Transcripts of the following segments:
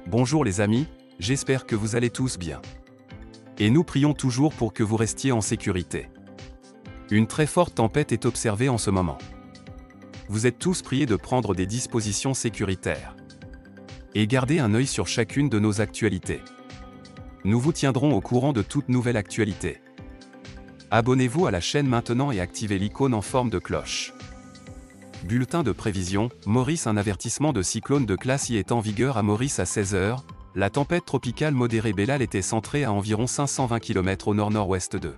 Bonjour les amis, j'espère que vous allez tous bien. Et nous prions toujours pour que vous restiez en sécurité. Une très forte tempête est observée en ce moment. Vous êtes tous priés de prendre des dispositions sécuritaires. Et gardez un œil sur chacune de nos actualités. Nous vous tiendrons au courant de toute nouvelle actualité. Abonnez-vous à la chaîne maintenant et activez l'icône en forme de cloche. Bulletin de prévision, Maurice. Un avertissement de cyclone de classe I est en vigueur à Maurice à 16 h. La tempête tropicale modérée Belal était centrée à environ 520 km au nord-nord-ouest de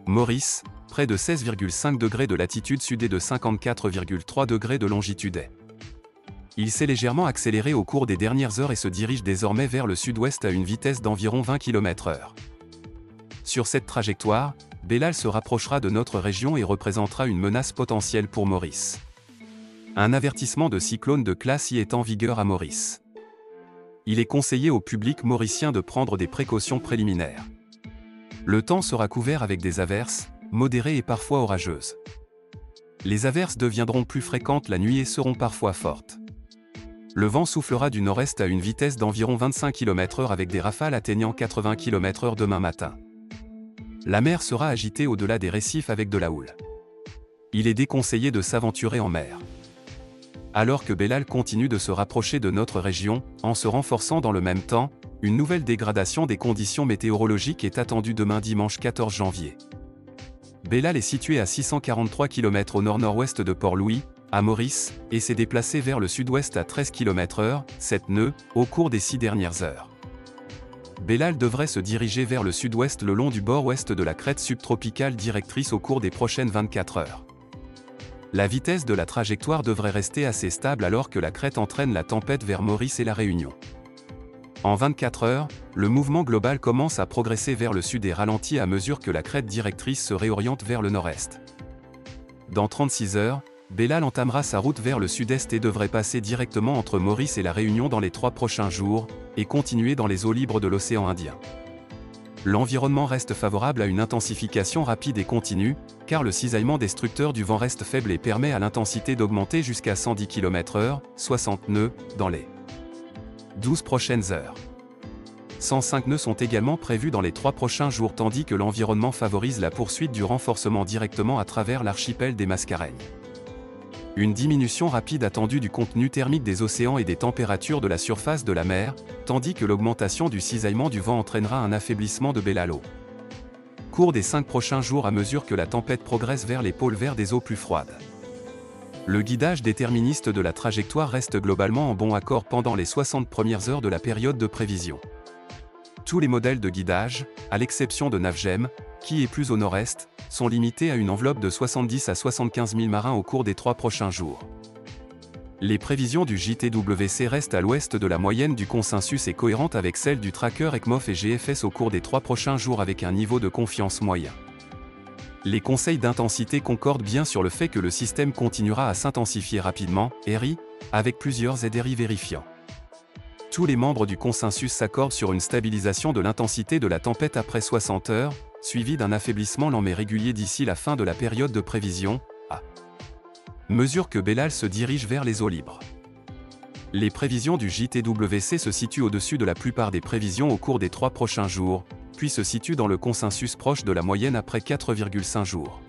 Maurice, près de 16,5 degrés de latitude sud et de 54,3 degrés de longitude est. Il s'est légèrement accéléré au cours des dernières heures et se dirige désormais vers le sud-ouest à une vitesse d'environ 20 km/h. Sur cette trajectoire, Belal se rapprochera de notre région et représentera une menace potentielle pour Maurice. Un avertissement de cyclone de classe I est en vigueur à Maurice. Il est conseillé au public mauricien de prendre des précautions préliminaires. Le temps sera couvert avec des averses, modérées et parfois orageuses. Les averses deviendront plus fréquentes la nuit et seront parfois fortes. Le vent soufflera du nord-est à une vitesse d'environ 25 km/h avec des rafales atteignant 80 km/h demain matin. La mer sera agitée au-delà des récifs avec de la houle. Il est déconseillé de s'aventurer en mer. Alors que Belal continue de se rapprocher de notre région, en se renforçant dans le même temps, une nouvelle dégradation des conditions météorologiques est attendue demain dimanche 14 janvier. Belal est situé à 643 km au nord-nord-ouest de Port-Louis, à Maurice, et s'est déplacé vers le sud-ouest à 13 km/h, 7 nœuds, au cours des 6 dernières heures. Belal devrait se diriger vers le sud-ouest le long du bord ouest de la crête subtropicale directrice au cours des prochaines 24 heures. La vitesse de la trajectoire devrait rester assez stable alors que la crête entraîne la tempête vers Maurice et la Réunion. En 24 heures, le mouvement global commence à progresser vers le sud et ralentit à mesure que la crête directrice se réoriente vers le nord-est. Dans 36 heures, Belal entamera sa route vers le sud-est et devrait passer directement entre Maurice et la Réunion dans les 3 prochains jours, et continuer dans les eaux libres de l'océan Indien. L'environnement reste favorable à une intensification rapide et continue, car le cisaillement destructeur du vent reste faible et permet à l'intensité d'augmenter jusqu'à 110 km/h, 60 nœuds, dans les 12 prochaines heures. 105 nœuds sont également prévus dans les 3 prochains jours tandis que l'environnement favorise la poursuite du renforcement directement à travers l'archipel des Mascareignes. Une diminution rapide attendue du contenu thermique des océans et des températures de la surface de la mer, tandis que l'augmentation du cisaillement du vent entraînera un affaiblissement de Belal au cours des 5 prochains jours à mesure que la tempête progresse vers les pôles verts des eaux plus froides. Le guidage déterministe de la trajectoire reste globalement en bon accord pendant les 60 premières heures de la période de prévision. Tous les modèles de guidage, à l'exception de Navgem, qui est plus au nord-est, sont limités à une enveloppe de 70 à 75 000 marins au cours des 3 prochains jours. Les prévisions du JTWC restent à l'ouest de la moyenne du consensus et cohérentes avec celles du tracker ECMOF et GFS au cours des 3 prochains jours avec un niveau de confiance moyen. Les conseils d'intensité concordent bien sur le fait que le système continuera à s'intensifier rapidement, RI, avec plusieurs ZRI vérifiants. Tous les membres du consensus s'accordent sur une stabilisation de l'intensité de la tempête après 60 heures, suivi d'un affaiblissement lent mais régulier d'ici la fin de la période de prévision, à mesure que Belal se dirige vers les eaux libres. Les prévisions du JTWC se situent au-dessus de la plupart des prévisions au cours des 3 prochains jours, puis se situent dans le consensus proche de la moyenne après 4,5 jours.